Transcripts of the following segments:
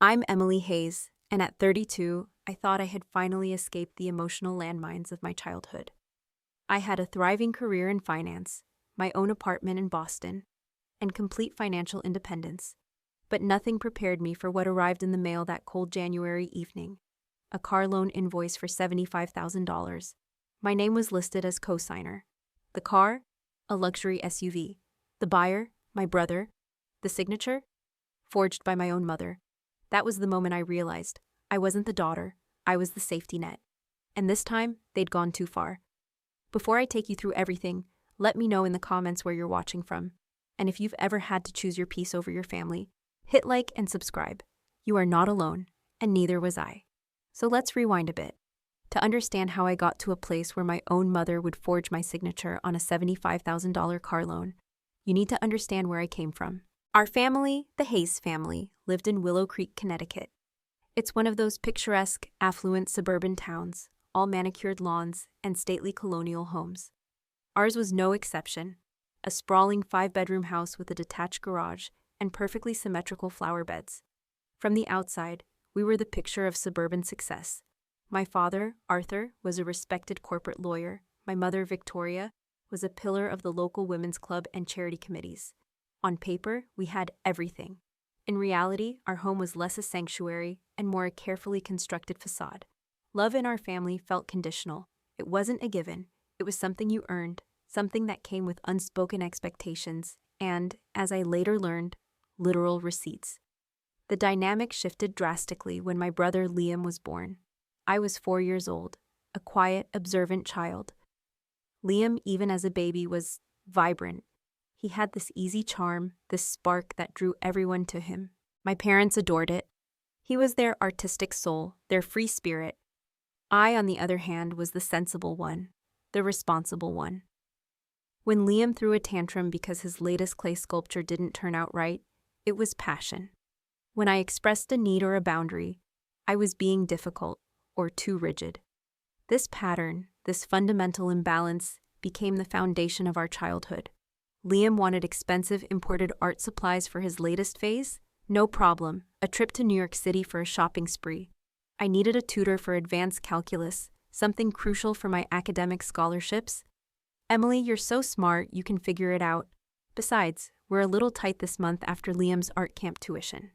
I'm Emily Hayes, and at 32, I thought I had finally escaped the emotional landmines of my childhood. I had a thriving career in finance, my own apartment in Boston, and complete financial independence, but nothing prepared me for what arrived in the mail that cold January evening: a car loan invoice for $75,000. My name was listed as co-signer. The car? A luxury SUV. The buyer? My brother. The signature? Forged by my own mother. That was the moment I realized I wasn't the daughter, I was the safety net. And this time, they'd gone too far. Before I take you through everything, let me know in the comments where you're watching from. And if you've ever had to choose your peace over your family, hit like and subscribe. You are not alone, and neither was I. So let's rewind a bit. To understand how I got to a place where my own mother would forge my signature on a $75,000 car loan, you need to understand where I came from. Our family, the Hayes family, lived in Willow Creek, Connecticut. It's one of those picturesque, affluent suburban towns, all manicured lawns and stately colonial homes. Ours was no exception, a sprawling 5-bedroom house with a detached garage and perfectly symmetrical flower beds. From the outside, we were the picture of suburban success. My father, Arthur, was a respected corporate lawyer. My mother, Victoria, was a pillar of the local women's club and charity committees. On paper, we had everything. In reality, our home was less a sanctuary and more a carefully constructed facade. Love in our family felt conditional. It wasn't a given. It was something you earned, something that came with unspoken expectations and, as I later learned, literal receipts. The dynamic shifted drastically when my brother Liam was born. I was 4 years old, a quiet, observant child. Liam, even as a baby, was vibrant. He had this easy charm, this spark that drew everyone to him. My parents adored it. He was their artistic soul, their free spirit. I, on the other hand, was the sensible one, the responsible one. When Liam threw a tantrum because his latest clay sculpture didn't turn out right, it was passion. When I expressed a need or a boundary, I was being difficult or too rigid. This pattern, this fundamental imbalance, became the foundation of our childhood. Liam wanted expensive imported art supplies for his latest phase? No problem. A trip to New York City for a shopping spree. I needed a tutor for advanced calculus, something crucial for my academic scholarships. Emily, you're so smart, you can figure it out. Besides, we're a little tight this month after Liam's art camp tuition.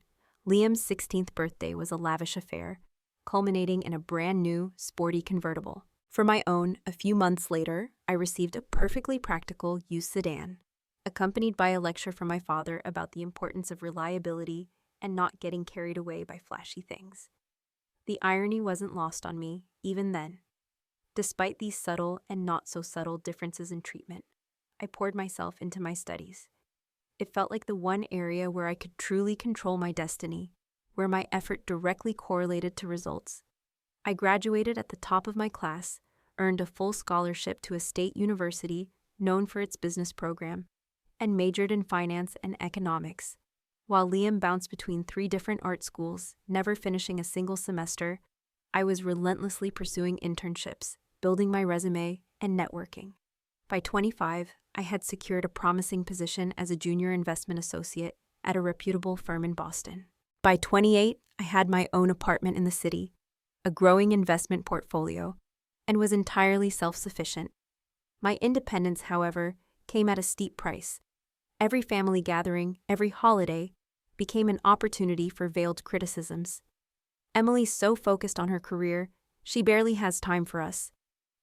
Liam's 16th birthday was a lavish affair, culminating in a brand new, sporty convertible. For my own, a few months later, I received a perfectly practical used sedan, accompanied by a lecture from my father about the importance of reliability and not getting carried away by flashy things. The irony wasn't lost on me, even then. Despite these subtle and not-so-subtle differences in treatment, I poured myself into my studies. It felt like the one area where I could truly control my destiny, where my effort directly correlated to results. I graduated at the top of my class, earned a full scholarship to a state university known for its business program, and majored in finance and economics. While Liam bounced between 3 different art schools, never finishing a single semester, I was relentlessly pursuing internships, building my resume, and networking. By 25, I had secured a promising position as a junior investment associate at a reputable firm in Boston. By 28, I had my own apartment in the city, a growing investment portfolio, and was entirely self-sufficient. My independence, however, came at a steep price. Every family gathering, every holiday, became an opportunity for veiled criticisms. Emily's so focused on her career, she barely has time for us.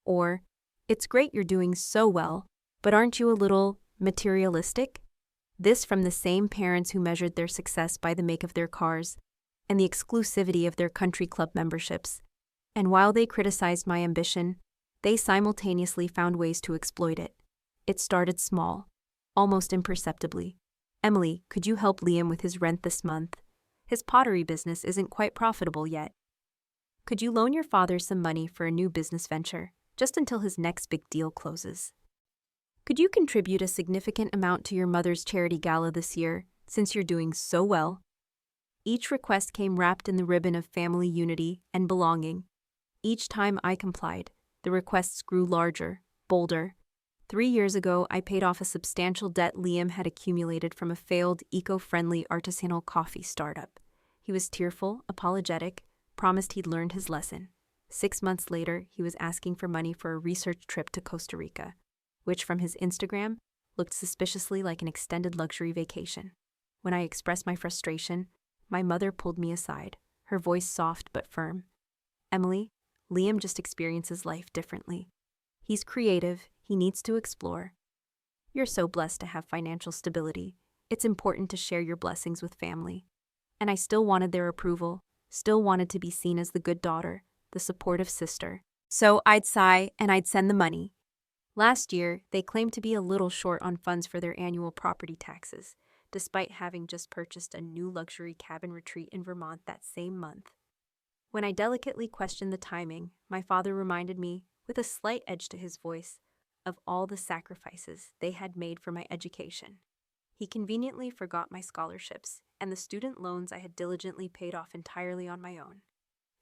Or, it's great you're doing so well, but aren't you a little materialistic? This from the same parents who measured their success by the make of their cars and the exclusivity of their country club memberships. And while they criticized my ambition, they simultaneously found ways to exploit it. It started small, almost imperceptibly. Emily, could you help Liam with his rent this month? His pottery business isn't quite profitable yet. Could you loan your father some money for a new business venture, just until his next big deal closes? Could you contribute a significant amount to your mother's charity gala this year, since you're doing so well? Each request came wrapped in the ribbon of family unity and belonging. Each time I complied, the requests grew larger, bolder. 3 years ago, I paid off a substantial debt Liam had accumulated from a failed, eco-friendly artisanal coffee startup. He He was tearful, apologetic, promised he'd learned his lesson. 6 months later, he was asking for money for a research trip to Costa Rica, which from his Instagram looked suspiciously like an extended luxury vacation. When I expressed my frustration, my mother pulled me aside, her voice soft but firm. "Emily, Liam just experiences life differently. He's creative, he needs to explore. You're so blessed to have financial stability. It's important to share your blessings with family." And I still wanted their approval, still wanted to be seen as the good daughter, the supportive sister. So I'd sigh and I'd send the money. Last year, they claimed to be a little short on funds for their annual property taxes, despite having just purchased a new luxury cabin retreat in Vermont that same month. When I delicately questioned the timing, my father reminded me, with a slight edge to his voice, of all the sacrifices they had made for my education. He conveniently forgot my scholarships and the student loans I had diligently paid off entirely on my own.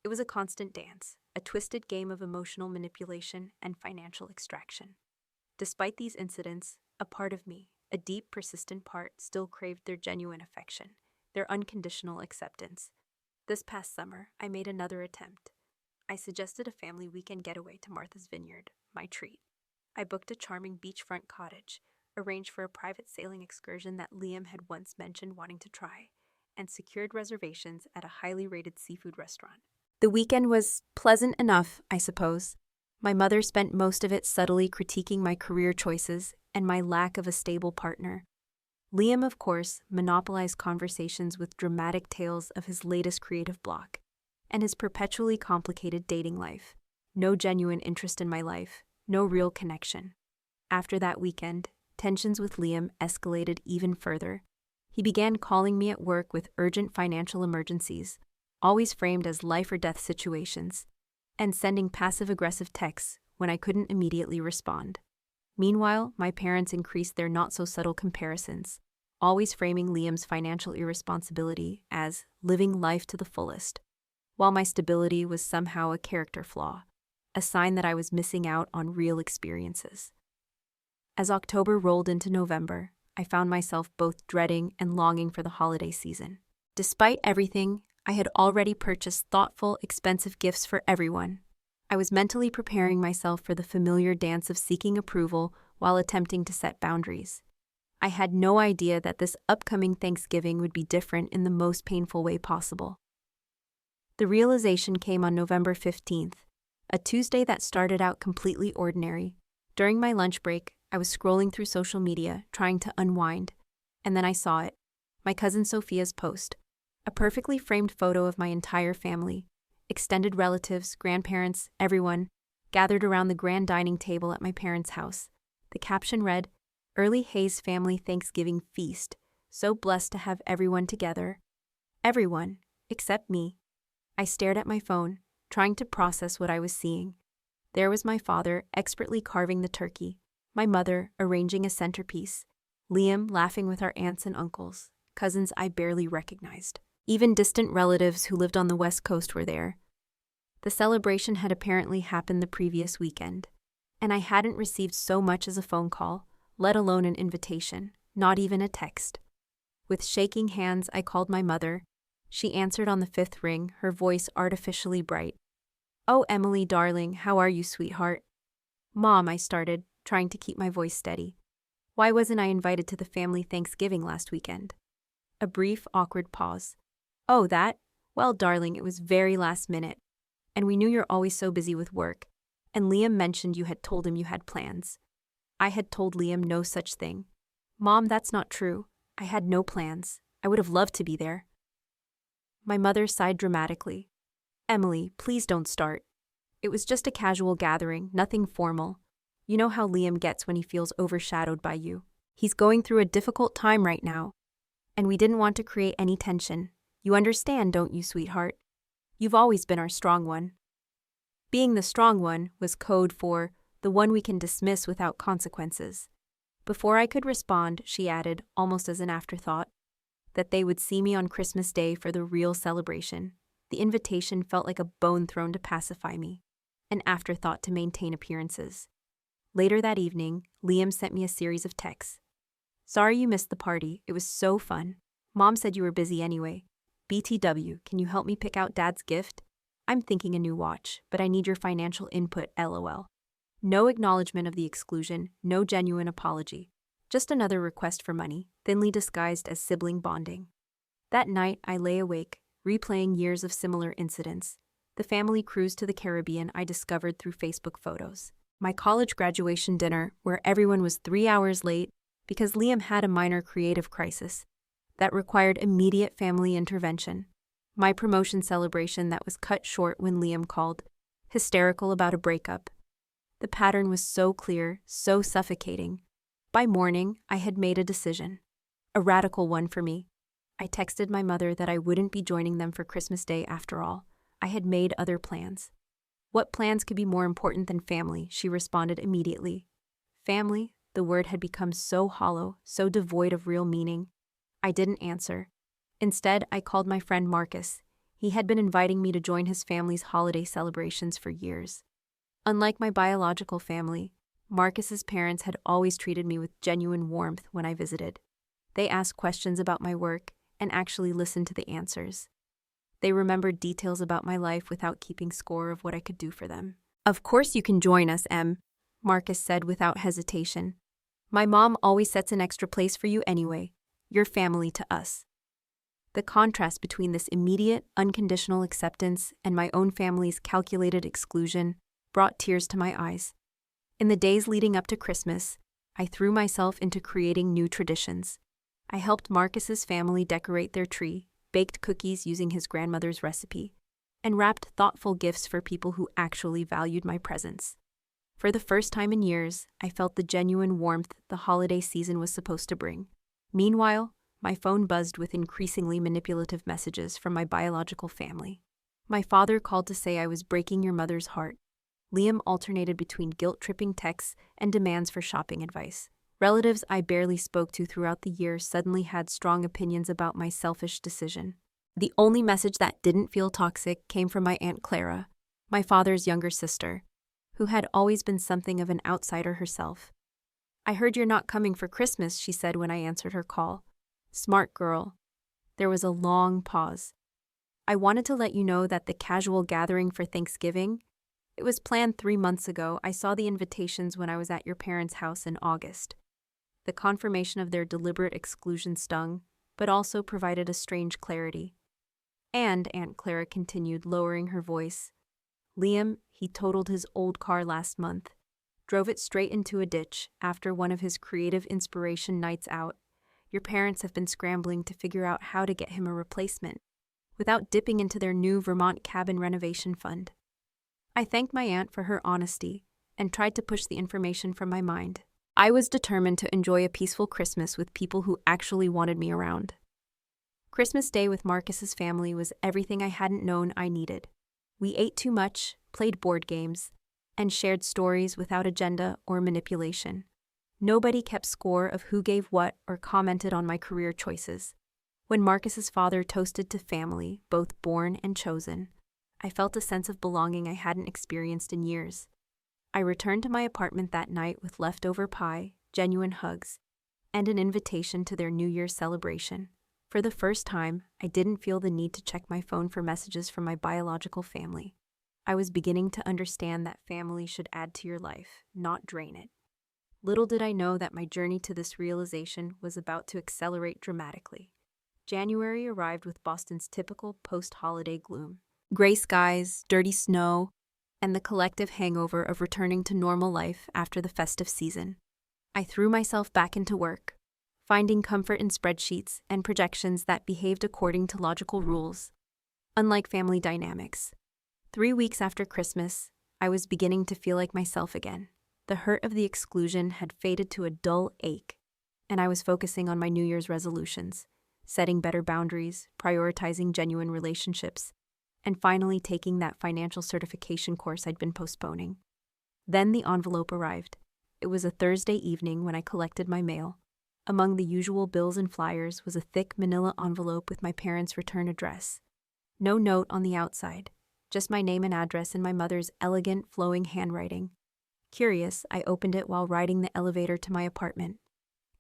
It was a constant dance, a twisted game of emotional manipulation and financial extraction. Despite these incidents, a part of me, a deep, persistent part, still craved their genuine affection, their unconditional acceptance. This past summer, I made another attempt. I suggested a family weekend getaway to Martha's Vineyard, my treat. I booked a charming beachfront cottage, arranged for a private sailing excursion that Liam had once mentioned wanting to try, and secured reservations at a highly rated seafood restaurant. The weekend was pleasant enough, I suppose. My mother spent most of it subtly critiquing my career choices and my lack of a stable partner. Liam, of course, monopolized conversations with dramatic tales of his latest creative block and his perpetually complicated dating life. No genuine interest in my life, no real connection. After that weekend, tensions with Liam escalated even further. He began calling me at work with urgent financial emergencies, always framed as life-or-death situations, and sending passive-aggressive texts when I couldn't immediately respond. Meanwhile, my parents increased their not-so-subtle comparisons, always framing Liam's financial irresponsibility as living life to the fullest, while my stability was somehow a character flaw, a sign that I was missing out on real experiences. As October rolled into November, I found myself both dreading and longing for the holiday season. Despite everything, I had already purchased thoughtful, expensive gifts for everyone. I was mentally preparing myself for the familiar dance of seeking approval while attempting to set boundaries. I had no idea that this upcoming Thanksgiving would be different in the most painful way possible. The realization came on November 15th, a Tuesday that started out completely ordinary. During my lunch break, I was scrolling through social media, trying to unwind, and then I saw it. My cousin Sophia's post. A perfectly framed photo of my entire family, extended relatives, grandparents, everyone, gathered around the grand dining table at my parents' house. The caption read, "Early Hayes Family Thanksgiving Feast. So blessed to have everyone together." Everyone, except me. I stared at my phone, trying to process what I was seeing. There was my father expertly carving the turkey, my mother arranging a centerpiece, Liam laughing with our aunts and uncles, cousins I barely recognized. Even distant relatives who lived on the West Coast were there. The celebration had apparently happened the previous weekend, and I hadn't received so much as a phone call, let alone an invitation, not even a text. With shaking hands, I called my mother. She answered on the 5th ring, her voice artificially bright. "Oh, Emily, darling, how are you, sweetheart?" "Mom," I started, trying to keep my voice steady. "Why wasn't I invited to the family Thanksgiving last weekend?" A brief, awkward pause. "Oh, that? Well, darling, it was very last minute. And we knew you're always so busy with work. And Liam mentioned you had told him you had plans." I had told Liam no such thing. "Mom, that's not true. I had no plans. I would have loved to be there." My mother sighed dramatically. "Emily, please don't start. It was just a casual gathering, nothing formal. You know how Liam gets when he feels overshadowed by you. He's going through a difficult time right now. And we didn't want to create any tension. You understand, don't you, sweetheart? You've always been our strong one." Being the strong one was code for the one we can dismiss without consequences. Before I could respond, she added, almost as an afterthought, that they would see me on Christmas Day for the real celebration. The invitation felt like a bone thrown to pacify me, an afterthought to maintain appearances. Later that evening, Liam sent me a series of texts. "Sorry you missed the party. It was so fun. Mom said you were busy anyway. BTW, can you help me pick out Dad's gift? I'm thinking a new watch, but I need your financial input, LOL. No acknowledgement of the exclusion, no genuine apology. Just another request for money, thinly disguised as sibling bonding. That night, I lay awake, replaying years of similar incidents. The family cruise to the Caribbean I discovered through Facebook photos. My college graduation dinner, where everyone was 3 hours late because Liam had a minor creative crisis that required immediate family intervention. My promotion celebration that was cut short when Liam called, hysterical about a breakup. The pattern was so clear, so suffocating. By morning, I had made a decision. A radical one for me. I texted my mother that I wouldn't be joining them for Christmas Day after all. I had made other plans. What plans could be more important than family? She responded immediately. Family, the word had become so hollow, so devoid of real meaning. I didn't answer. Instead, I called my friend Marcus. He had been inviting me to join his family's holiday celebrations for years. Unlike my biological family, Marcus's parents had always treated me with genuine warmth when I visited. They asked questions about my work and actually listened to the answers. They remembered details about my life without keeping score of what I could do for them. Of course you can join us, Em, Marcus said without hesitation. My mom always sets an extra place for you anyway. You're family to us. The contrast between this immediate, unconditional acceptance and my own family's calculated exclusion brought tears to my eyes. In the days leading up to Christmas, I threw myself into creating new traditions. I helped Marcus's family decorate their tree, baked cookies using his grandmother's recipe, and wrapped thoughtful gifts for people who actually valued my presence. For the first time in years, I felt the genuine warmth the holiday season was supposed to bring. Meanwhile, my phone buzzed with increasingly manipulative messages from my biological family. My father called to say I was breaking your mother's heart. Liam alternated between guilt-tripping texts and demands for shopping advice. Relatives I barely spoke to throughout the year suddenly had strong opinions about my selfish decision. The only message that didn't feel toxic came from my Aunt Clara, my father's younger sister, who had always been something of an outsider herself. I heard you're not coming for Christmas, she said when I answered her call. Smart girl. There was a long pause. I wanted to let you know that the casual gathering for Thanksgiving, it was planned 3 months ago. I saw the invitations when I was at your parents' house in August. The confirmation of their deliberate exclusion stung, but also provided a strange clarity. And, Aunt Clara continued, lowering her voice, Liam, he totaled his old car last month, drove it straight into a ditch after one of his creative inspiration nights out. Your parents have been scrambling to figure out how to get him a replacement, without dipping into their new Vermont cabin renovation fund. I thanked my aunt for her honesty and tried to push the information from my mind. I was determined to enjoy a peaceful Christmas with people who actually wanted me around. Christmas Day with Marcus's family was everything I hadn't known I needed. We ate too much, played board games, and shared stories without agenda or manipulation. Nobody kept score of who gave what or commented on my career choices. When Marcus's father toasted to family, both born and chosen, I felt a sense of belonging I hadn't experienced in years. I returned to my apartment that night with leftover pie, genuine hugs, and an invitation to their New Year's celebration. For the first time, I didn't feel the need to check my phone for messages from my biological family. I was beginning to understand that family should add to your life, not drain it. Little did I know that my journey to this realization was about to accelerate dramatically. January arrived with Boston's typical post-holiday gloom. Gray skies, dirty snow, and the collective hangover of returning to normal life after the festive season. I threw myself back into work, finding comfort in spreadsheets and projections that behaved according to logical rules. Unlike family dynamics, 3 weeks after Christmas, I was beginning to feel like myself again. The hurt of the exclusion had faded to a dull ache, and I was focusing on my New Year's resolutions, setting better boundaries, prioritizing genuine relationships, and finally taking that financial certification course I'd been postponing. Then the envelope arrived. It was a Thursday evening when I collected my mail. Among the usual bills and flyers was a thick manila envelope with my parents' return address. No note on the outside, just my name and address in my mother's elegant, flowing handwriting. Curious, I opened it while riding the elevator to my apartment.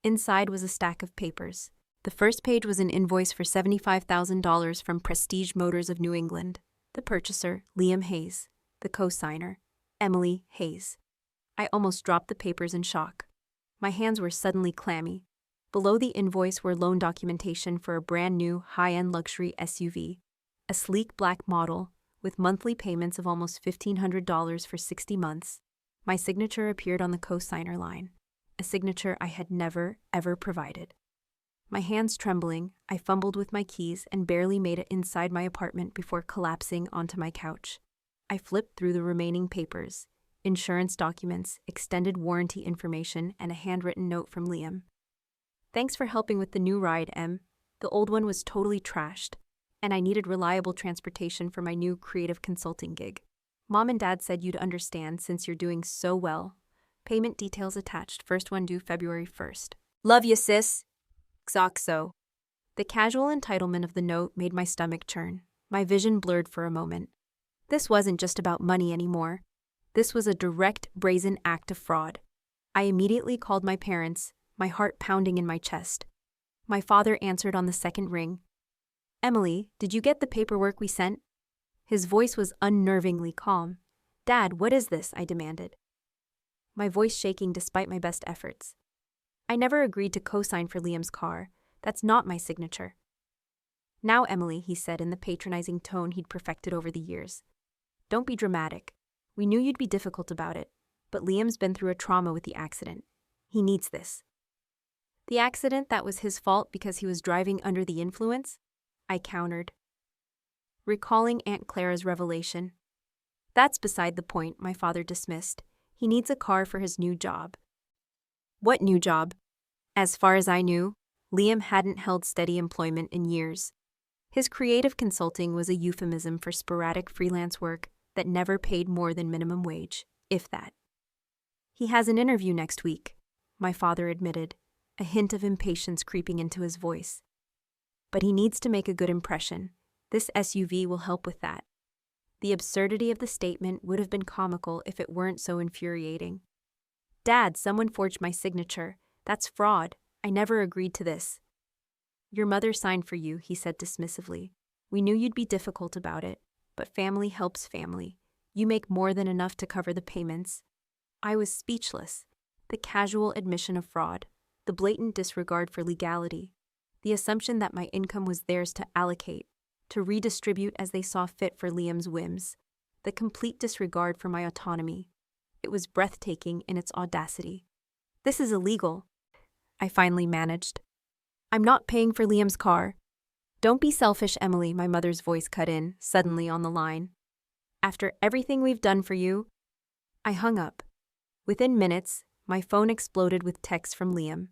Inside was a stack of papers, The first page was an invoice for $75,000 from Prestige Motors of New England. The purchaser, Liam Hayes. The co-signer, Emily Hayes. I almost dropped the papers in shock. My hands were suddenly clammy. Below the invoice were loan documentation for a brand new, high-end luxury SUV. A sleek black model, with monthly payments of almost $1,500 for 60 months. My signature appeared on the co-signer line, a signature I had never, ever provided. My hands trembling, I fumbled with my keys and barely made it inside my apartment before collapsing onto my couch. I flipped through the remaining papers, insurance documents, extended warranty information, and a handwritten note from Liam. "Thanks for helping with the new ride, Em. The old one was totally trashed, and I needed reliable transportation for my new creative consulting gig. Mom and Dad said you'd understand since you're doing so well. Payment details attached, first one due February 1st. Love you, sis. Xoxo." The casual entitlement of the note made my stomach churn. My vision blurred for a moment. This wasn't just about money anymore. This was a direct, brazen act of fraud. I immediately called my parents, my heart pounding in my chest. My father answered on the second ring. "Emily, did you get the paperwork we sent?" His voice was unnervingly calm. "Dad, what is this?" I demanded, my voice shaking despite my best efforts. "I never agreed to co-sign for Liam's car. That's not my signature." "Now, Emily," he said in the patronizing tone he'd perfected over the years. "Don't be dramatic. We knew you'd be difficult about it, but Liam's been through a trauma with the accident. He needs this." "The accident that was his fault because he was driving under the influence?" I countered, recalling Aunt Clara's revelation. "That's beside the point," my father dismissed. "He needs a car for his new job." What new job? As far as I knew, Liam hadn't held steady employment in years. His creative consulting was a euphemism for sporadic freelance work that never paid more than minimum wage, if that. "He has an interview next week," my father admitted, a hint of impatience creeping into his voice. "But he needs to make a good impression. This SUV will help with that." The absurdity of the statement would have been comical if it weren't so infuriating. "Dad, someone forged my signature. That's fraud. I never agreed to this." "Your mother signed for you," he said dismissively. "We knew you'd be difficult about it, but family helps family. You make more than enough to cover the payments." I was speechless. The casual admission of fraud, the blatant disregard for legality, the assumption that my income was theirs to allocate, to redistribute as they saw fit for Liam's whims, the complete disregard for my autonomy. It was breathtaking in its audacity. "This is illegal," I finally managed. "I'm not paying for Liam's car." "Don't be selfish, Emily," my mother's voice cut in, suddenly on the line. "After everything we've done for you." I hung up. Within minutes, my phone exploded with texts from Liam.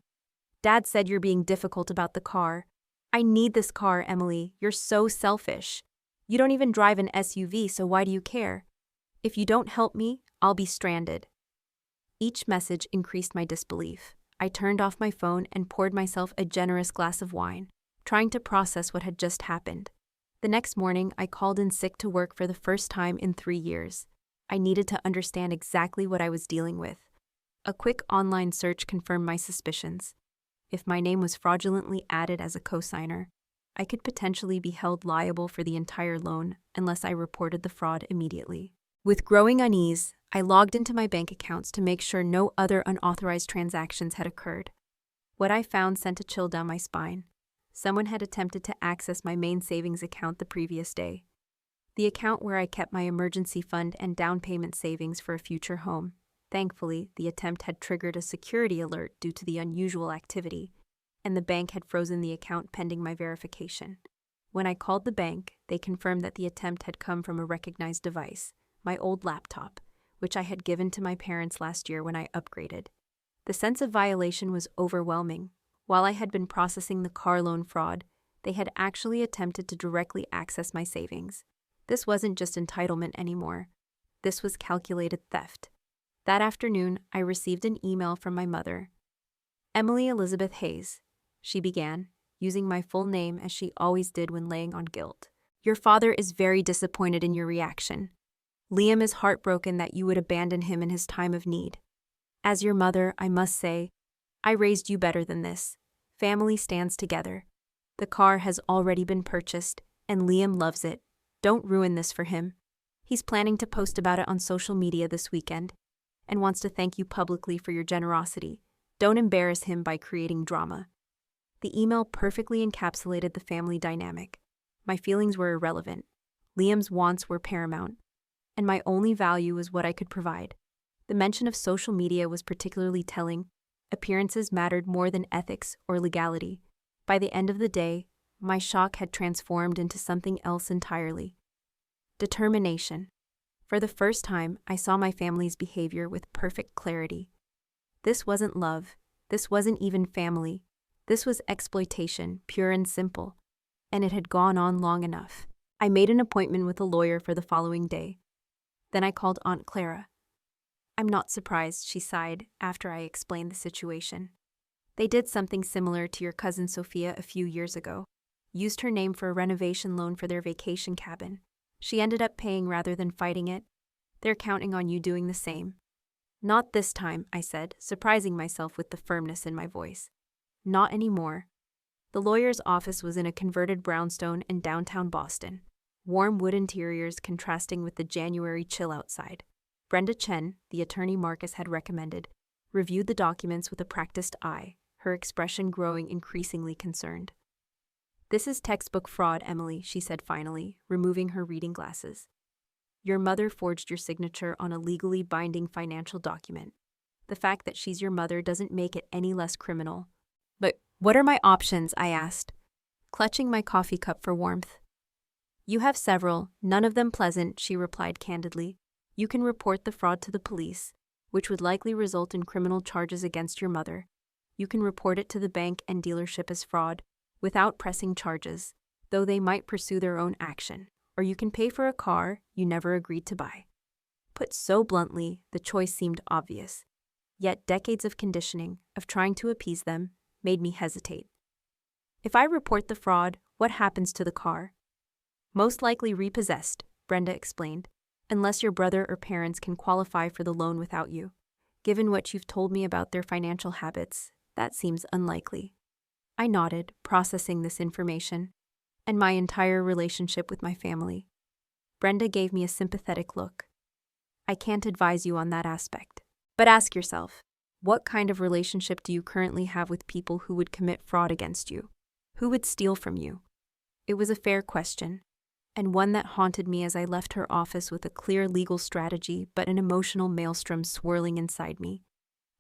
"Dad said you're being difficult about the car. I need this car, Emily. You're so selfish. You don't even drive an SUV, so why do you care? If you don't help me, I'll be stranded." Each message increased my disbelief. I turned off my phone and poured myself a generous glass of wine, trying to process what had just happened. The next morning, I called in sick to work for the first time in 3 years. I needed to understand exactly what I was dealing with. A quick online search confirmed my suspicions. If my name was fraudulently added as a co-signer, I could potentially be held liable for the entire loan unless I reported the fraud immediately. With growing unease, I logged into my bank accounts to make sure no other unauthorized transactions had occurred. What I found sent a chill down my spine. Someone had attempted to access my main savings account the previous day, the account where I kept my emergency fund and down payment savings for a future home. Thankfully, the attempt had triggered a security alert due to the unusual activity, and the bank had frozen the account pending my verification. When I called the bank, they confirmed that the attempt had come from a recognized device, my old laptop, which I had given to my parents last year when I upgraded. The sense of violation was overwhelming. While I had been processing the car loan fraud, they had actually attempted to directly access my savings. This wasn't just entitlement anymore. This was calculated theft. That afternoon, I received an email from my mother. "Emily Elizabeth Hayes," she began, using my full name as she always did when laying on guilt. "Your father is very disappointed in your reaction. Liam is heartbroken that you would abandon him in his time of need. As your mother, I must say, I raised you better than this. Family stands together. The car has already been purchased, and Liam loves it. Don't ruin this for him. He's planning to post about it on social media this weekend and wants to thank you publicly for your generosity. Don't embarrass him by creating drama. The email perfectly encapsulated the family dynamic. My feelings were irrelevant. Liam's wants were paramount, and my only value was what I could provide. The mention of social media was particularly telling. Appearances mattered more than ethics or legality. By the end of the day, my shock had transformed into something else entirely. Determination. For the first time, I saw my family's behavior with perfect clarity. This wasn't love. This wasn't even family. This was exploitation, pure and simple. And it had gone on long enough. I made an appointment with a lawyer for the following day. Then I called Aunt Clara. I'm not surprised, she sighed after I explained the situation. They did something similar to your cousin Sophia a few years ago. Used her name for a renovation loan for their vacation cabin. She ended up paying rather than fighting it. They're counting on you doing the same. Not this time, I said, surprising myself with the firmness in my voice. Not anymore. The lawyer's office was in a converted brownstone in downtown Boston. Warm wood interiors contrasting with the January chill outside. Brenda Chen, the attorney Marcus had recommended, reviewed the documents with a practiced eye, her expression growing increasingly concerned. This is textbook fraud, Emily, she said finally, removing her reading glasses. Your mother forged your signature on a legally binding financial document. The fact that she's your mother doesn't make it any less criminal. But what are my options? I asked, clutching my coffee cup for warmth. You have several, none of them pleasant, she replied candidly. You can report the fraud to the police, which would likely result in criminal charges against your mother. You can report it to the bank and dealership as fraud, without pressing charges, though they might pursue their own action. Or you can pay for a car you never agreed to buy. Put so bluntly, the choice seemed obvious. Yet decades of conditioning, of trying to appease them, made me hesitate. If I report the fraud, what happens to the car? Most likely repossessed, Brenda explained, unless your brother or parents can qualify for the loan without you. Given what you've told me about their financial habits, that seems unlikely. I nodded, processing this information, and my entire relationship with my family. Brenda gave me a sympathetic look. I can't advise you on that aspect. But ask yourself, what kind of relationship do you currently have with people who would commit fraud against you? Who would steal from you? It was a fair question, and one that haunted me as I left her office with a clear legal strategy but an emotional maelstrom swirling inside me.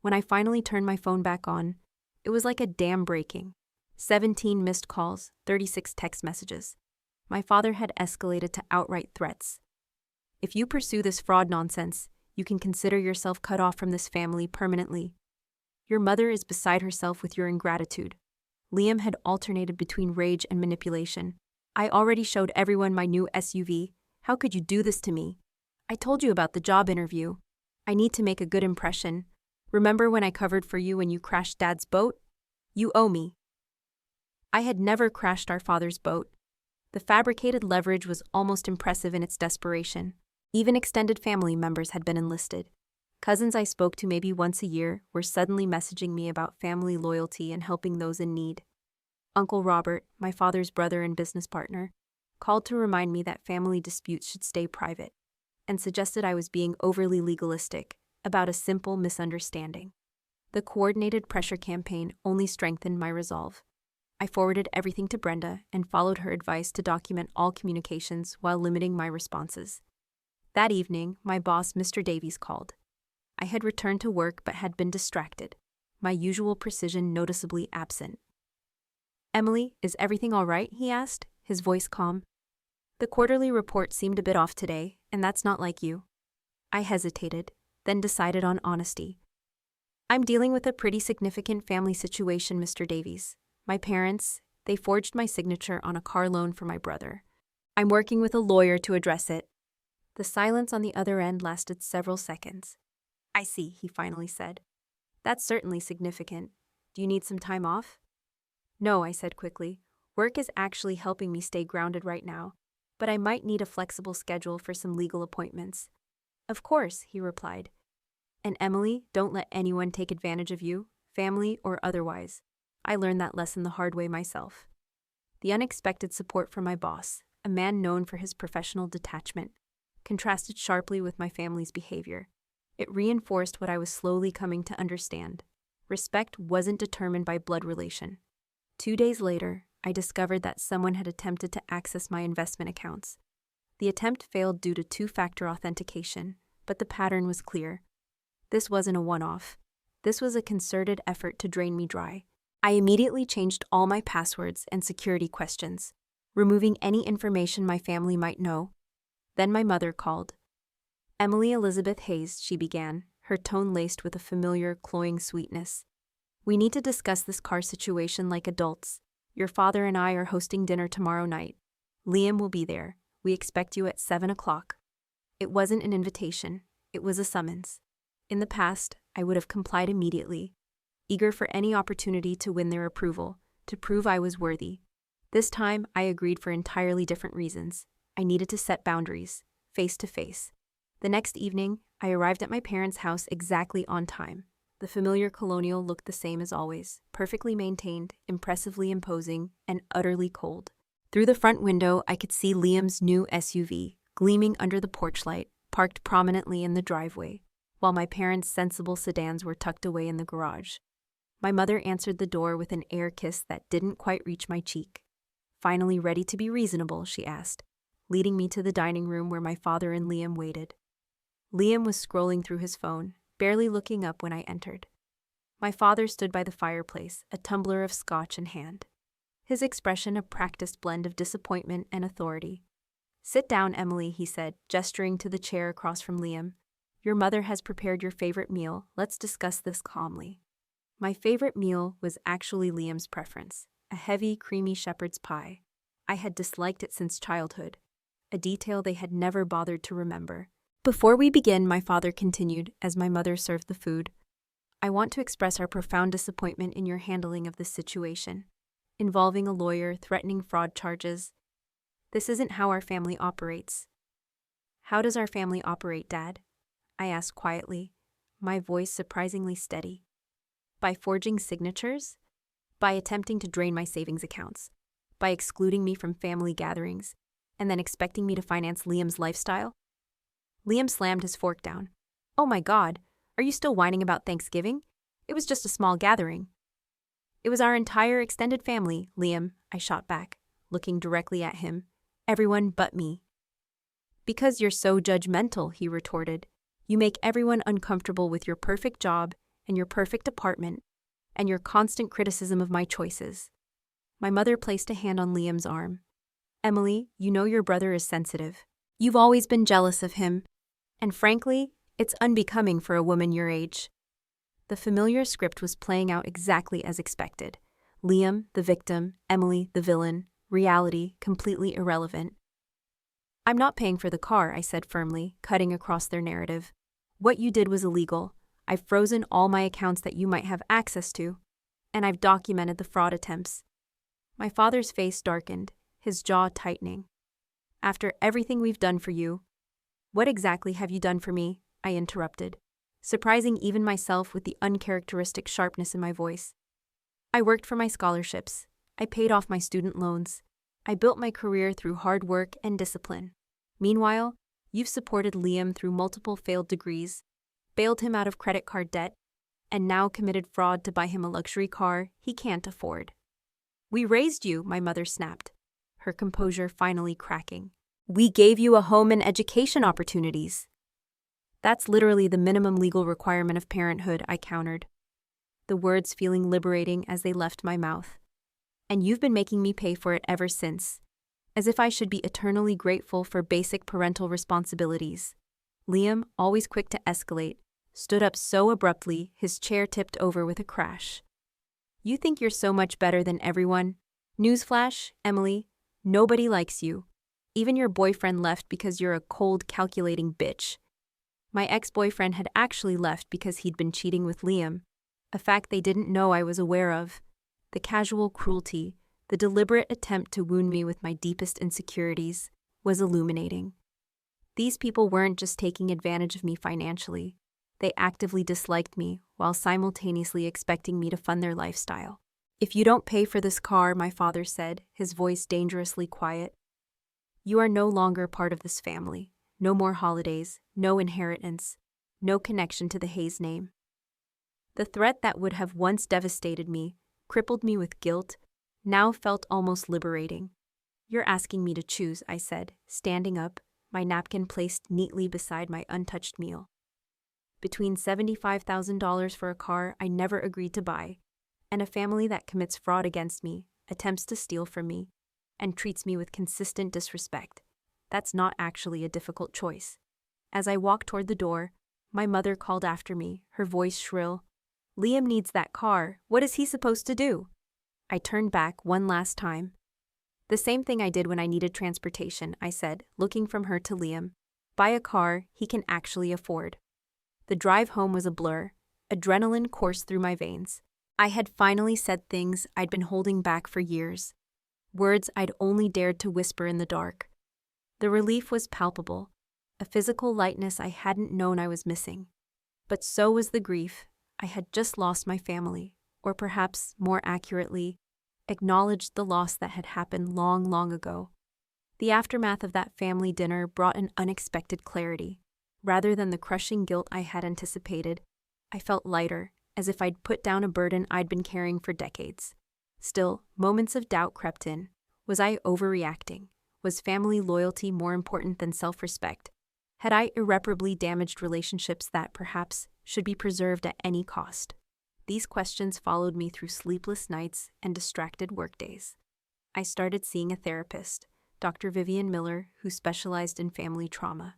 When I finally turned my phone back on, it was like a dam breaking. 17 missed calls, 36 text messages. My father had escalated to outright threats. If you pursue this fraud nonsense, you can consider yourself cut off from this family permanently. Your mother is beside herself with your ingratitude. Liam had alternated between rage and manipulation. I already showed everyone my new SUV. How could you do this to me? I told you about the job interview. I need to make a good impression. Remember when I covered for you when you crashed Dad's boat? You owe me. I had never crashed our father's boat. The fabricated leverage was almost impressive in its desperation. Even extended family members had been enlisted. Cousins I spoke to maybe once a year were suddenly messaging me about family loyalty and helping those in need. Uncle Robert, my father's brother and business partner, called to remind me that family disputes should stay private, and suggested I was being overly legalistic about a simple misunderstanding. The coordinated pressure campaign only strengthened my resolve. I forwarded everything to Brenda and followed her advice to document all communications while limiting my responses. That evening, my boss, Mr. Davies, called. I had returned to work but had been distracted, my usual precision noticeably absent. Emily, is everything all right? He asked, his voice calm. The quarterly report seemed a bit off today, and that's not like you. I hesitated, then decided on honesty. I'm dealing with a pretty significant family situation, Mr. Davies. My parents, they forged my signature on a car loan for my brother. I'm working with a lawyer to address it. The silence on the other end lasted several seconds. I see, he finally said. That's certainly significant. Do you need some time off? No, I said quickly. Work is actually helping me stay grounded right now, but I might need a flexible schedule for some legal appointments. Of course, he replied. And Emily, don't let anyone take advantage of you, family or otherwise. I learned that lesson the hard way myself. The unexpected support from my boss, a man known for his professional detachment, contrasted sharply with my family's behavior. It reinforced what I was slowly coming to understand. Respect wasn't determined by blood relation. 2 days later, I discovered that someone had attempted to access my investment accounts. The attempt failed due to two-factor authentication, but the pattern was clear. This wasn't a one-off. This was a concerted effort to drain me dry. I immediately changed all my passwords and security questions, removing any information my family might know. Then my mother called. "Emily Elizabeth Hayes," she began, her tone laced with a familiar, cloying sweetness. "We need to discuss this car situation like adults. Your father and I are hosting dinner tomorrow night. Liam will be there. We expect you at 7 o'clock. It wasn't an invitation. It was a summons. In the past, I would have complied immediately, eager for any opportunity to win their approval, to prove I was worthy. This time, I agreed for entirely different reasons. I needed to set boundaries, face to face. The next evening, I arrived at my parents' house exactly on time. The familiar colonial looked the same as always, perfectly maintained, impressively imposing, and utterly cold. Through the front window, I could see Liam's new SUV, gleaming under the porch light, parked prominently in the driveway, while my parents' sensible sedans were tucked away in the garage. My mother answered the door with an air kiss that didn't quite reach my cheek. "Finally ready to be reasonable?" she asked, leading me to the dining room where my father and Liam waited. Liam was scrolling through his phone, barely looking up when I entered. My father stood by the fireplace, a tumbler of scotch in hand. His expression a practiced blend of disappointment and authority. "Sit down, Emily," he said, gesturing to the chair across from Liam. "Your mother has prepared your favorite meal. Let's discuss this calmly." My favorite meal was actually Liam's preference, a heavy, creamy shepherd's pie. I had disliked it since childhood, a detail they had never bothered to remember. "Before we begin," my father continued, as my mother served the food, "I want to express our profound disappointment in your handling of this situation, involving a lawyer threatening fraud charges. This isn't how our family operates." "How does our family operate, Dad?" I asked quietly, my voice surprisingly steady. "By forging signatures? By attempting to drain my savings accounts? By excluding me from family gatherings, and then expecting me to finance Liam's lifestyle?" Liam slammed his fork down. "Oh my God, are you still whining about Thanksgiving? It was just a small gathering." "It was our entire extended family, Liam," I shot back, looking directly at him. "Everyone but me." "Because you're so judgmental," he retorted. "You make everyone uncomfortable with your perfect job and your perfect apartment and your constant criticism of my choices." My mother placed a hand on Liam's arm. "Emily, you know your brother is sensitive. You've always been jealous of him. And frankly, it's unbecoming for a woman your age." The familiar script was playing out exactly as expected. Liam, the victim, Emily, the villain, reality, completely irrelevant. "I'm not paying for the car," I said firmly, cutting across their narrative. "What you did was illegal. I've frozen all my accounts that you might have access to, and I've documented the fraud attempts." My father's face darkened, his jaw tightening. "After everything we've done for you—" "What exactly have you done for me?" I interrupted, surprising even myself with the uncharacteristic sharpness in my voice. "I worked for my scholarships. I paid off my student loans. I built my career through hard work and discipline. Meanwhile, you've supported Liam through multiple failed degrees, bailed him out of credit card debt, and now committed fraud to buy him a luxury car he can't afford." "We raised you," my mother snapped, her composure finally cracking. "We gave you a home and education opportunities." "That's literally the minimum legal requirement of parenthood," I countered, the words feeling liberating as they left my mouth. "And you've been making me pay for it ever since, as if I should be eternally grateful for basic parental responsibilities." Liam, always quick to escalate, stood up so abruptly his chair tipped over with a crash. "You think you're so much better than everyone? Newsflash, Emily, nobody likes you. Even your boyfriend left because you're a cold, calculating bitch." My ex-boyfriend had actually left because he'd been cheating with Liam, a fact they didn't know I was aware of. The casual cruelty, the deliberate attempt to wound me with my deepest insecurities, was illuminating. These people weren't just taking advantage of me financially. They actively disliked me while simultaneously expecting me to fund their lifestyle. "If you don't pay for this car," my father said, his voice dangerously quiet, "you are no longer part of this family. No more holidays, no inheritance, no connection to the Hayes name." The threat that would have once devastated me, crippled me with guilt, now felt almost liberating. "You're asking me to choose," I said, standing up, my napkin placed neatly beside my untouched meal. "Between $75,000 for a car I never agreed to buy, and a family that commits fraud against me, attempts to steal from me, and treats me with consistent disrespect. That's not actually a difficult choice." As I walked toward the door, my mother called after me, her voice shrill, "Liam needs that car. What is he supposed to do?" I turned back one last time. "The same thing I did when I needed transportation," I said, looking from her to Liam. "Buy a car he can actually afford." The drive home was a blur. Adrenaline coursed through my veins. I had finally said things I'd been holding back for years, words I'd only dared to whisper in the dark. The relief was palpable, a physical lightness I hadn't known I was missing. But so was the grief. I had just lost my family, or perhaps, more accurately, acknowledged the loss that had happened long, long ago. The aftermath of that family dinner brought an unexpected clarity. Rather than the crushing guilt I had anticipated, I felt lighter, as if I'd put down a burden I'd been carrying for decades. Still, moments of doubt crept in. Was I overreacting? Was family loyalty more important than self-respect? Had I irreparably damaged relationships that perhaps should be preserved at any cost? These questions followed me through sleepless nights and distracted workdays. I started seeing a therapist, Dr. Vivian Miller, who specialized in family trauma.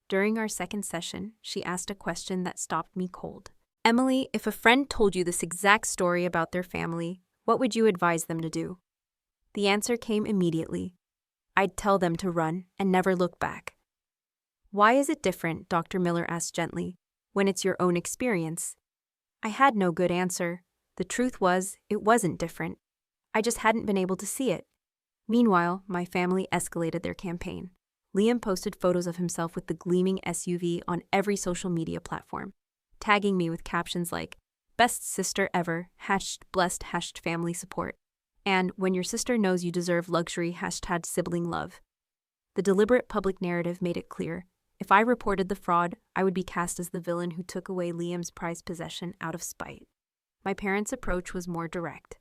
During our second session, she asked a question that stopped me cold. "Emily, if a friend told you this exact story about their family, what would you advise them to do?" The answer came immediately. I'd tell them to run and never look back. "Why is it different?" Dr. Miller asked gently, "when it's your own experience?" I had no good answer. The truth was, it wasn't different. I just hadn't been able to see it. Meanwhile, my family escalated their campaign. Liam posted photos of himself with the gleaming SUV on every social media platform, tagging me with captions like, "Best sister ever, #blessed, #family support," and "When your sister knows you deserve luxury, #sibling love." The deliberate public narrative made it clear, if I reported the fraud, I would be cast as the villain who took away Liam's prized possession out of spite. My parents' approach was more direct.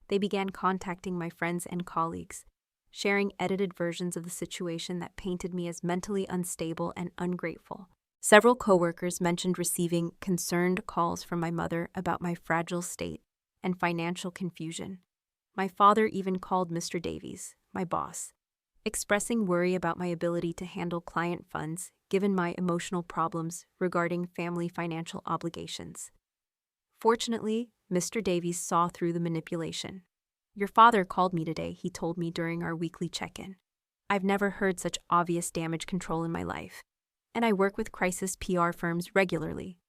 They began contacting my friends and colleagues, sharing edited versions of the situation that painted me as mentally unstable and ungrateful. Several coworkers mentioned receiving concerned calls from my mother about my fragile state and financial confusion. My father even called Mr. Davies, my boss, expressing worry about my ability to handle client funds given my emotional problems regarding family financial obligations. Fortunately, Mr. Davies saw through the manipulation. "Your father called me today," he told me during our weekly check-in. "I've never heard such obvious damage control in my life, and I work with crisis PR firms regularly."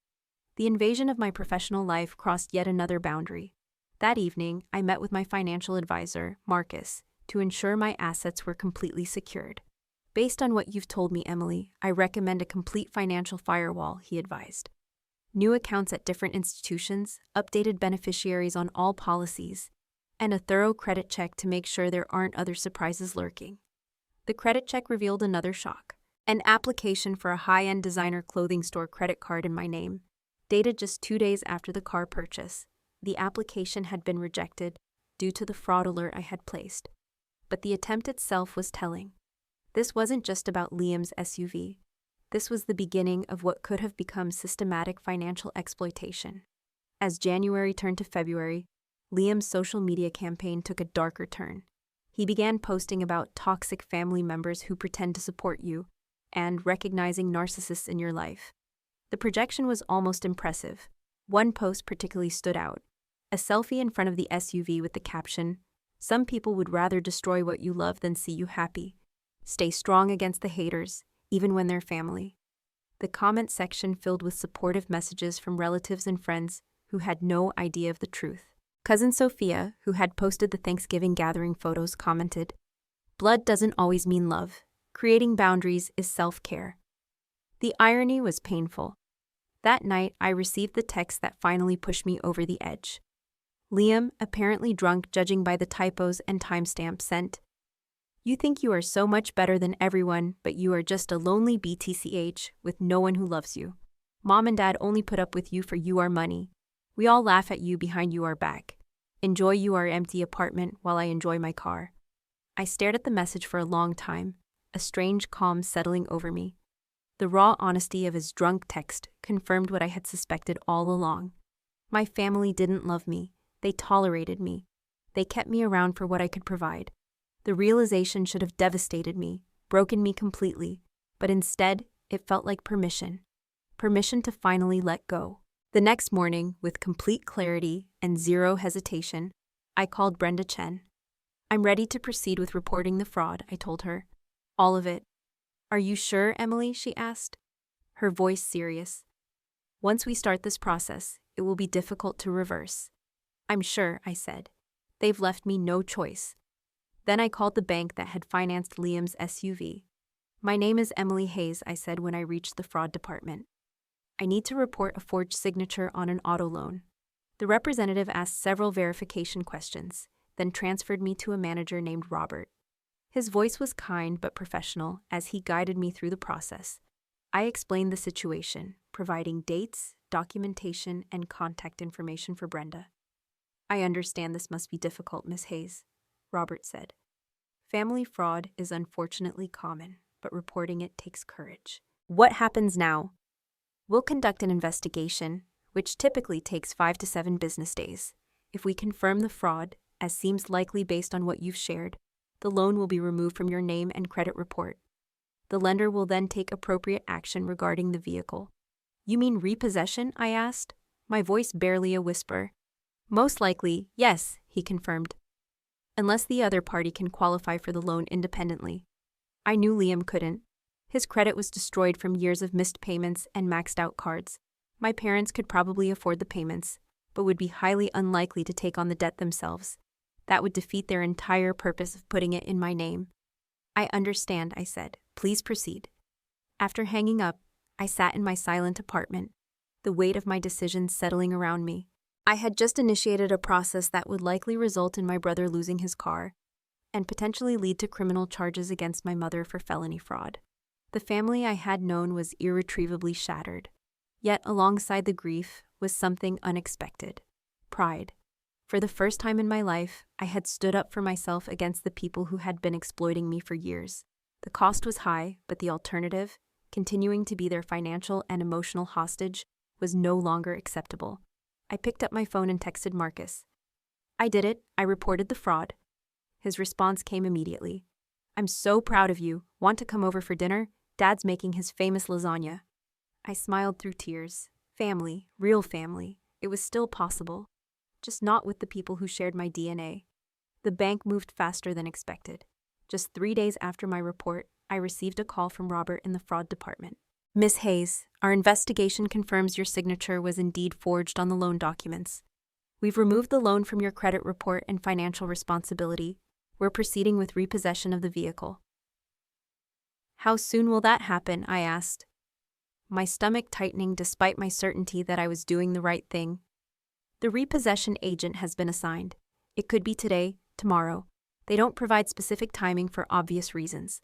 The invasion of my professional life crossed yet another boundary. That evening, I met with my financial advisor, Marcus, to ensure my assets were completely secured. "Based on what you've told me, Emily, I recommend a complete financial firewall," he advised. "New accounts at different institutions, updated beneficiaries on all policies, and a thorough credit check to make sure there aren't other surprises lurking." The credit check revealed another shock. An application for a high-end designer clothing store credit card in my name, dated just 2 days after the car purchase. The application had been rejected due to the fraud alert I had placed. But the attempt itself was telling. This wasn't just about Liam's SUV. This was the beginning of what could have become systematic financial exploitation. As January turned to February, Liam's social media campaign took a darker turn. He began posting about toxic family members who pretend to support you and recognizing narcissists in your life. The projection was almost impressive. One post particularly stood out. A selfie in front of the SUV with the caption, "Some people would rather destroy what you love than see you happy. Stay strong against the haters, even when they're family." The comment section filled with supportive messages from relatives and friends who had no idea of the truth. Cousin Sophia, who had posted the Thanksgiving gathering photos, commented, "Blood doesn't always mean love. Creating boundaries is self-care." The irony was painful. That night, I received the text that finally pushed me over the edge. Liam, apparently drunk judging by the typos and timestamps sent. You think you are so much better than everyone, but you are just a lonely BTCH with no one who loves you. Mom and Dad only put up with you for you are money. We all laugh at you behind you are back. Enjoy you our empty apartment while I enjoy my car. I stared at the message for a long time, a strange calm settling over me. The raw honesty of his drunk text confirmed what I had suspected all along. My family didn't love me. They tolerated me. They kept me around for what I could provide. The realization should have devastated me, broken me completely, but instead, it felt like permission. Permission to finally let go. The next morning, with complete clarity and zero hesitation, I called Brenda Chen. I'm ready to proceed with reporting the fraud, I told her. All of it. Are you sure, Emily? She asked, her voice serious. Once we start this process, it will be difficult to reverse. I'm sure, I said. They've left me no choice. Then I called the bank that had financed Liam's SUV. My name is Emily Hayes, I said when I reached the fraud department. I need to report a forged signature on an auto loan. The representative asked several verification questions, then transferred me to a manager named Robert. His voice was kind but professional as he guided me through the process. I explained the situation, providing dates, documentation, and contact information for Brenda. I understand this must be difficult, Miss Hayes, Robert said. Family fraud is unfortunately common, but reporting it takes courage. What happens now? We'll conduct an investigation, which typically takes 5 to 7 business days. If we confirm the fraud, as seems likely based on what you've shared, the loan will be removed from your name and credit report. The lender will then take appropriate action regarding the vehicle. You mean repossession? I asked, my voice barely a whisper. Most likely, yes, he confirmed. Unless the other party can qualify for the loan independently. I knew Liam couldn't. His credit was destroyed from years of missed payments and maxed out cards. My parents could probably afford the payments, but would be highly unlikely to take on the debt themselves. That would defeat their entire purpose of putting it in my name. I understand, I said. Please proceed. After hanging up, I sat in my silent apartment, the weight of my decisions settling around me. I had just initiated a process that would likely result in my brother losing his car and potentially lead to criminal charges against my mother for felony fraud. The family I had known was irretrievably shattered. Yet alongside the grief was something unexpected. Pride. For the first time in my life, I had stood up for myself against the people who had been exploiting me for years. The cost was high, but the alternative, continuing to be their financial and emotional hostage, was no longer acceptable. I picked up my phone and texted Marcus. I did it. I reported the fraud. His response came immediately. I'm so proud of you. Want to come over for dinner? Dad's making his famous lasagna. I smiled through tears. Family, real family. It was still possible. Just not with the people who shared my DNA. The bank moved faster than expected. Just 3 days after my report, I received a call from Robert in the fraud department. Miss Hayes, our investigation confirms your signature was indeed forged on the loan documents. We've removed the loan from your credit report and financial responsibility. We're proceeding with repossession of the vehicle. How soon will that happen? I asked, my stomach tightening despite my certainty that I was doing the right thing. The repossession agent has been assigned. It could be today, tomorrow. They don't provide specific timing for obvious reasons.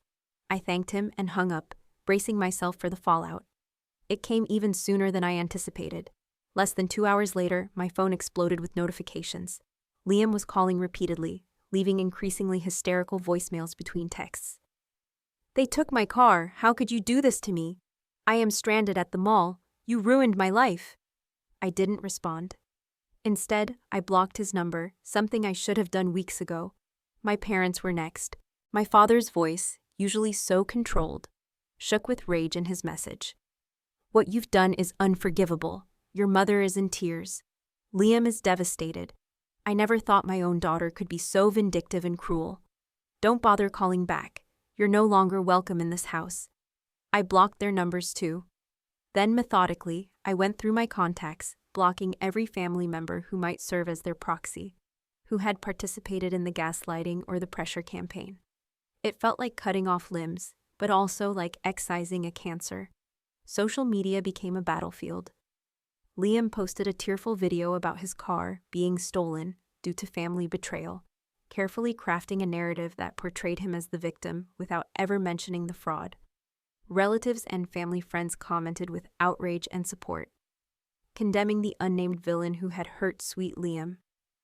I thanked him and hung up, bracing myself for the fallout. It came even sooner than I anticipated. Less than 2 hours later, my phone exploded with notifications. Liam was calling repeatedly, leaving increasingly hysterical voicemails between texts. They took my car. How could you do this to me? I am stranded at the mall. You ruined my life. I didn't respond. Instead, I blocked his number, something I should have done weeks ago. My parents were next. My father's voice, usually so controlled, shook with rage in his message. What you've done is unforgivable. Your mother is in tears. Liam is devastated. I never thought my own daughter could be so vindictive and cruel. Don't bother calling back. You're no longer welcome in this house. I blocked their numbers too. Then methodically, I went through my contacts, blocking every family member who might serve as their proxy, who had participated in the gaslighting or the pressure campaign. It felt like cutting off limbs, but also like excising a cancer. Social media became a battlefield. Liam posted a tearful video about his car being stolen due to family betrayal, carefully crafting a narrative that portrayed him as the victim without ever mentioning the fraud. Relatives and family friends commented with outrage and support, condemning the unnamed villain who had hurt sweet Liam.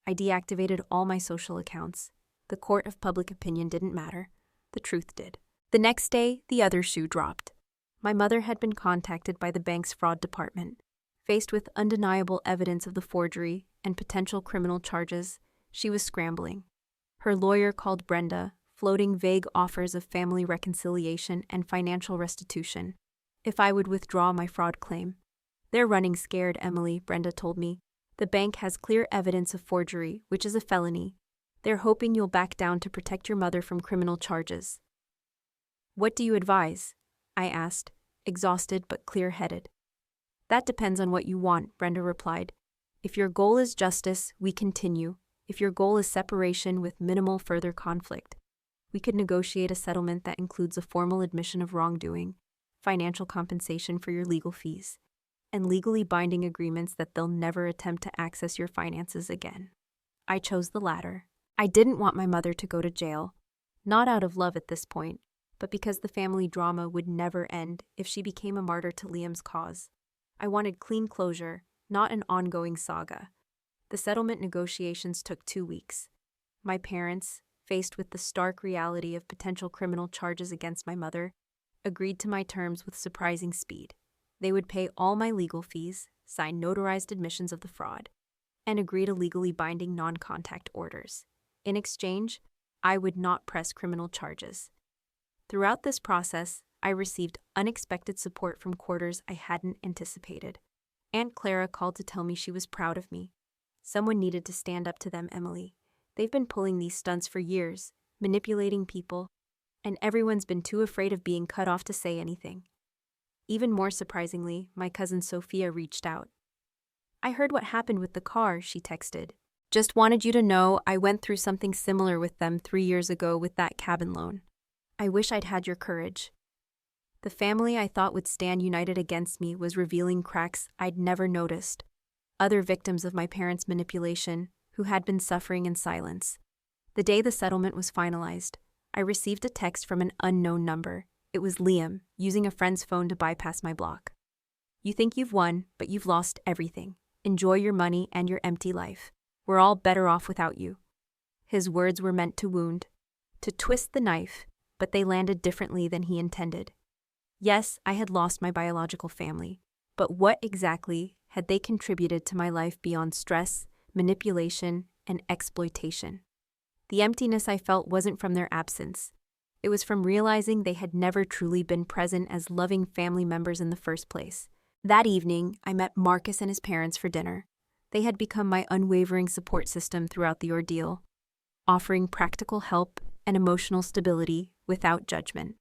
I deactivated all my social accounts. The court of public opinion didn't matter. The truth did. The next day, the other shoe dropped. My mother had been contacted by the bank's fraud department. Faced with undeniable evidence of the forgery and potential criminal charges, she was scrambling. Her lawyer called Brenda, floating vague offers of family reconciliation and financial restitution if I would withdraw my fraud claim. "They're running scared, Emily," Brenda told me. "The bank has clear evidence of forgery, which is a felony. They're hoping you'll back down to protect your mother from criminal charges." "What do you advise?" I asked, exhausted but clear-headed. "That depends on what you want," Brenda replied. "If your goal is justice, we continue. If your goal is separation with minimal further conflict, we could negotiate a settlement that includes a formal admission of wrongdoing, financial compensation for your legal fees, and legally binding agreements that they'll never attempt to access your finances again." I chose the latter. I didn't want my mother to go to jail, not out of love at this point, but because the family drama would never end if she became a martyr to Liam's cause. I wanted clean closure, not an ongoing saga. The settlement negotiations took 2 weeks. My parents, faced with the stark reality of potential criminal charges against my mother, agreed to my terms with surprising speed. They would pay all my legal fees, sign notarized admissions of the fraud, and agree to legally binding non-contact orders. In exchange, I would not press criminal charges. Throughout this process, I received unexpected support from quarters I hadn't anticipated. Aunt Clara called to tell me she was proud of me. "Someone needed to stand up to them, Emily. They've been pulling these stunts for years, manipulating people, and everyone's been too afraid of being cut off to say anything." Even more surprisingly, my cousin Sophia reached out. "I heard what happened with the car," she texted. "Just wanted you to know I went through something similar with them 3 years ago with that cabin loan. I wish I'd had your courage." The family I thought would stand united against me was revealing cracks I'd never noticed. Other victims of my parents' manipulation who had been suffering in silence. The day the settlement was finalized, I received a text from an unknown number. It was Liam, using a friend's phone to bypass my block. "You think you've won, but you've lost everything. Enjoy your money and your empty life. We're all better off without you." His words were meant to wound, to twist the knife, but they landed differently than he intended. Yes, I had lost my biological family, but what exactly had they contributed to my life beyond stress, manipulation, and exploitation? The emptiness I felt wasn't from their absence. It was from realizing they had never truly been present as loving family members in the first place. That evening, I met Marcus and his parents for dinner. They had become my unwavering support system throughout the ordeal, offering practical help and emotional stability without judgment.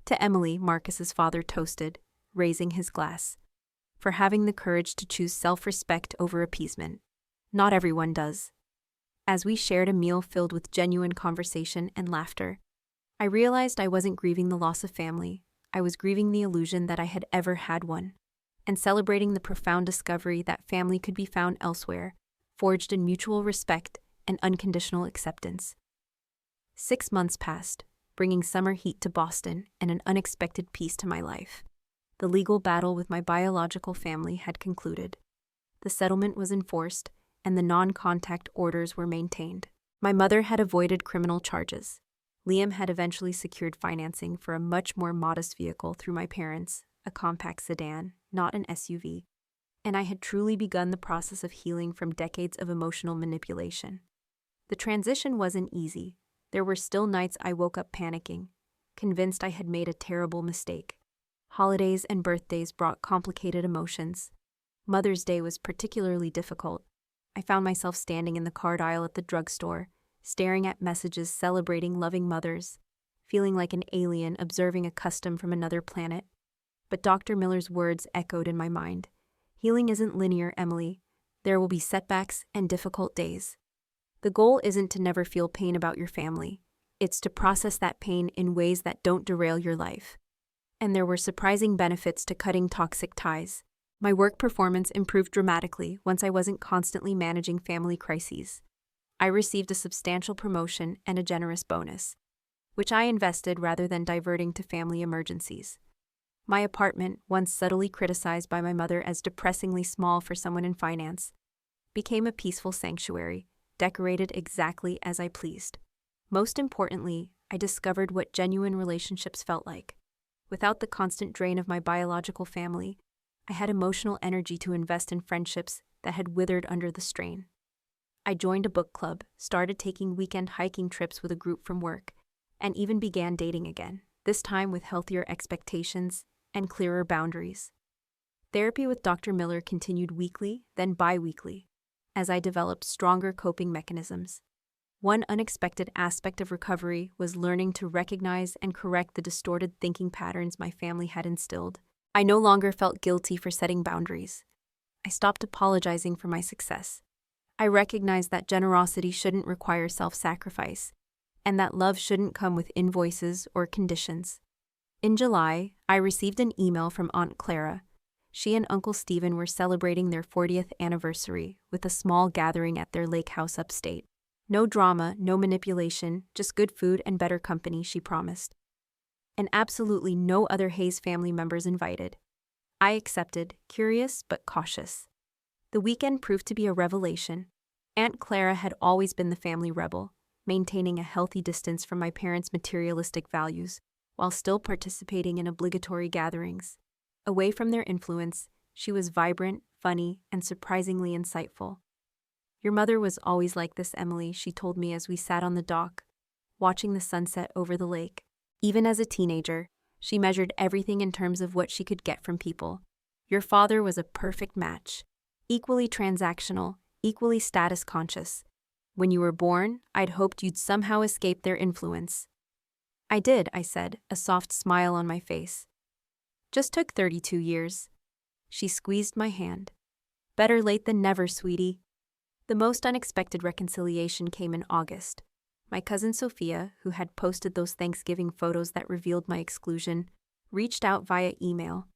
To Emily, Marcus's father toasted, raising his glass, for having the courage to choose self-respect over appeasement. Not everyone does. As we shared a meal filled with genuine conversation and laughter, I realized I wasn't grieving the loss of family. I was grieving the illusion that I had ever had one, and celebrating the profound discovery that family could be found elsewhere, forged in mutual respect and unconditional acceptance. 6 months passed, bringing summer heat to Boston and an unexpected peace to my life. The legal battle with my biological family had concluded. The settlement was enforced, and the non-contact orders were maintained. My mother had avoided criminal charges. Liam had eventually secured financing for a much more modest vehicle through my parents, a compact sedan, not an SUV, and I had truly begun the process of healing from decades of emotional manipulation. The transition wasn't easy. There were still nights I woke up panicking, convinced I had made a terrible mistake. Holidays and birthdays brought complicated emotions. Mother's Day was particularly difficult. I found myself standing in the card aisle at the drugstore, staring at messages celebrating loving mothers, feeling like an alien observing a custom from another planet. But Dr. Miller's words echoed in my mind. "Healing isn't linear, Emily. There will be setbacks and difficult days. The goal isn't to never feel pain about your family. It's to process that pain in ways that don't derail your life." And there were surprising benefits to cutting toxic ties. My work performance improved dramatically once I wasn't constantly managing family crises. I received a substantial promotion and a generous bonus, which I invested rather than diverting to family emergencies. My apartment, once subtly criticized by my mother as depressingly small for someone in finance, became a peaceful sanctuary, decorated exactly as I pleased. Most importantly, I discovered what genuine relationships felt like. Without the constant drain of my biological family, I had emotional energy to invest in friendships that had withered under the strain. I joined a book club, started taking weekend hiking trips with a group from work, and even began dating again, this time with healthier expectations and clearer boundaries. Therapy with Dr. Miller continued weekly, then bi-weekly, as I developed stronger coping mechanisms. One unexpected aspect of recovery was learning to recognize and correct the distorted thinking patterns my family had instilled. I no longer felt guilty for setting boundaries. I stopped apologizing for my success. I recognized that generosity shouldn't require self-sacrifice, and that love shouldn't come with invoices or conditions. In July, I received an email from Aunt Clara. She and Uncle Stephen were celebrating their 40th anniversary with a small gathering at their lake house upstate. No drama, no manipulation, just good food and better company, she promised. And absolutely no other Hayes family members invited. I accepted, curious but cautious. The weekend proved to be a revelation. Aunt Clara had always been the family rebel, maintaining a healthy distance from my parents' materialistic values, while still participating in obligatory gatherings. Away from their influence, she was vibrant, funny, and surprisingly insightful. "Your mother was always like this, Emily," she told me as we sat on the dock, watching the sunset over the lake. Even as a teenager, she measured everything in terms of what she could get from people. "Your father was a perfect match. Equally transactional, equally status conscious. When you were born, I'd hoped you'd somehow escape their influence." "I did," I said, a soft smile on my face. "Just took 32 years. She squeezed my hand. "Better late than never, sweetie." The most unexpected reconciliation came in August. My cousin Sophia, who had posted those Thanksgiving photos that revealed my exclusion, reached out via email.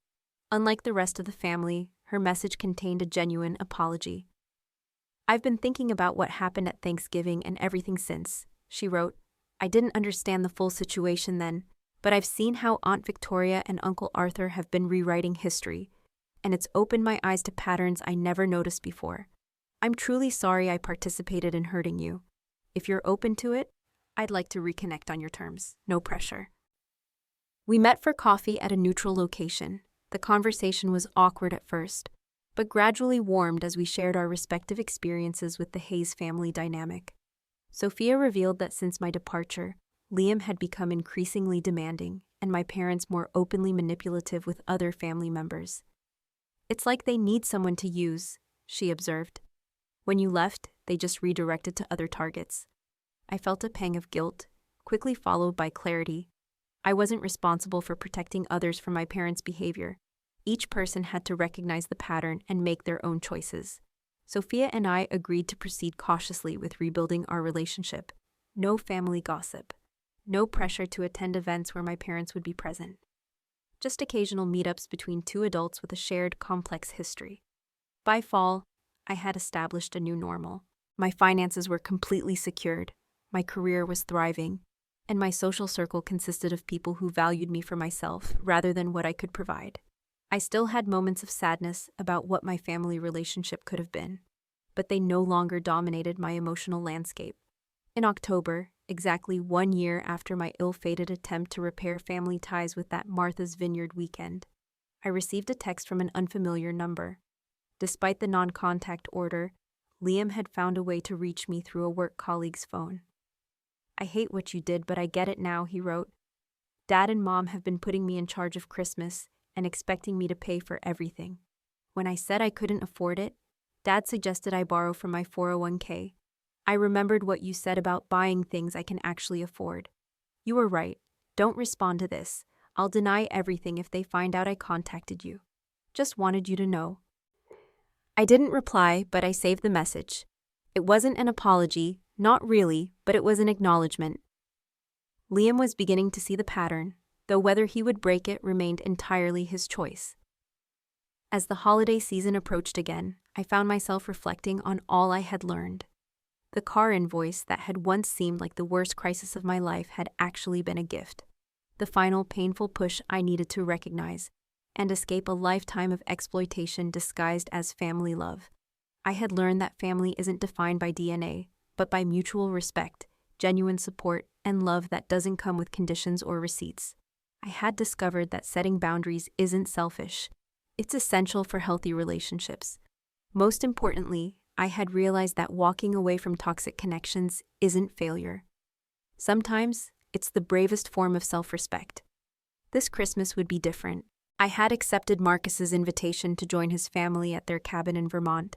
Unlike the rest of the family, her message contained a genuine apology. "I've been thinking about what happened at Thanksgiving and everything since," she wrote. "I didn't understand the full situation then, but I've seen how Aunt Victoria and Uncle Arthur have been rewriting history, and it's opened my eyes to patterns I never noticed before. I'm truly sorry I participated in hurting you. If you're open to it, I'd like to reconnect on your terms. No pressure." We met for coffee at a neutral location. The conversation was awkward at first, but gradually warmed as we shared our respective experiences with the Hayes family dynamic. Sophia revealed that since my departure, Liam had become increasingly demanding, and my parents more openly manipulative with other family members. "It's like they need someone to use," she observed. "When you left, they just redirected to other targets." I felt a pang of guilt, quickly followed by clarity. I wasn't responsible for protecting others from my parents' behavior. Each person had to recognize the pattern and make their own choices. Sophia and I agreed to proceed cautiously with rebuilding our relationship. No family gossip. No pressure to attend events where my parents would be present. Just occasional meetups between two adults with a shared complex history. By fall, I had established a new normal. My finances were completely secured, my career was thriving, and my social circle consisted of people who valued me for myself rather than what I could provide. I still had moments of sadness about what my family relationship could have been, but they no longer dominated my emotional landscape. In October, exactly 1 year after my ill-fated attempt to repair family ties with that Martha's Vineyard weekend, I received a text from an unfamiliar number. Despite the non-contact order, Liam had found a way to reach me through a work colleague's phone. "I hate what you did, but I get it now," he wrote. "Dad and Mom have been putting me in charge of Christmas and expecting me to pay for everything. When I said I couldn't afford it, Dad suggested I borrow from my 401k. I remembered what you said about buying things I can actually afford. You were right. Don't respond to this. I'll deny everything if they find out I contacted you. Just wanted you to know." I didn't reply, but I saved the message. It wasn't an apology, not really, but it was an acknowledgement. Liam was beginning to see the pattern, though whether he would break it remained entirely his choice. As the holiday season approached again, I found myself reflecting on all I had learned. The car invoice that had once seemed like the worst crisis of my life had actually been a gift. The final painful push I needed to recognize and escape a lifetime of exploitation disguised as family love. I had learned that family isn't defined by DNA, but by mutual respect, genuine support, and love that doesn't come with conditions or receipts. I had discovered that setting boundaries isn't selfish. It's essential for healthy relationships. Most importantly, I had realized that walking away from toxic connections isn't failure. Sometimes, it's the bravest form of self-respect. This Christmas would be different. I had accepted Marcus's invitation to join his family at their cabin in Vermont.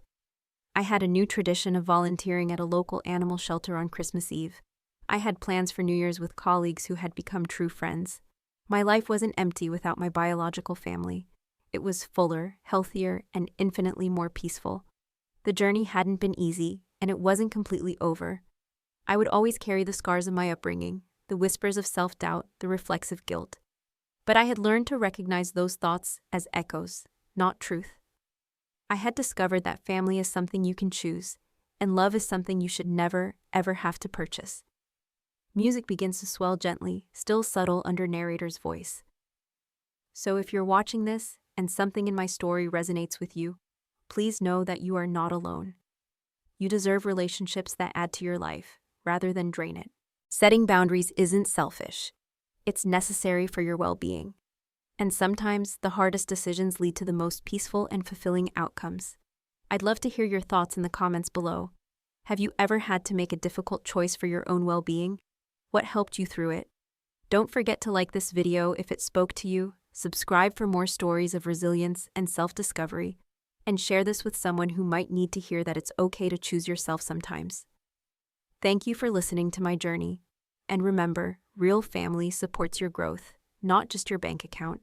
I had a new tradition of volunteering at a local animal shelter on Christmas Eve. I had plans for New Year's with colleagues who had become true friends. My life wasn't empty without my biological family. It was fuller, healthier, and infinitely more peaceful. The journey hadn't been easy, and it wasn't completely over. I would always carry the scars of my upbringing, the whispers of self-doubt, the reflexive guilt. But I had learned to recognize those thoughts as echoes, not truth. I had discovered that family is something you can choose, and love is something you should never, ever have to purchase. Music begins to swell gently, still subtle under narrator's voice. So if you're watching this, and something in my story resonates with you, please know that you are not alone. You deserve relationships that add to your life, rather than drain it. Setting boundaries isn't selfish. It's necessary for your well-being. And sometimes, the hardest decisions lead to the most peaceful and fulfilling outcomes. I'd love to hear your thoughts in the comments below. Have you ever had to make a difficult choice for your own well-being? What helped you through it? Don't forget to like this video if it spoke to you, subscribe for more stories of resilience and self-discovery, and share this with someone who might need to hear that it's okay to choose yourself sometimes. Thank you for listening to my journey. And remember, real family supports your growth, not just your bank account.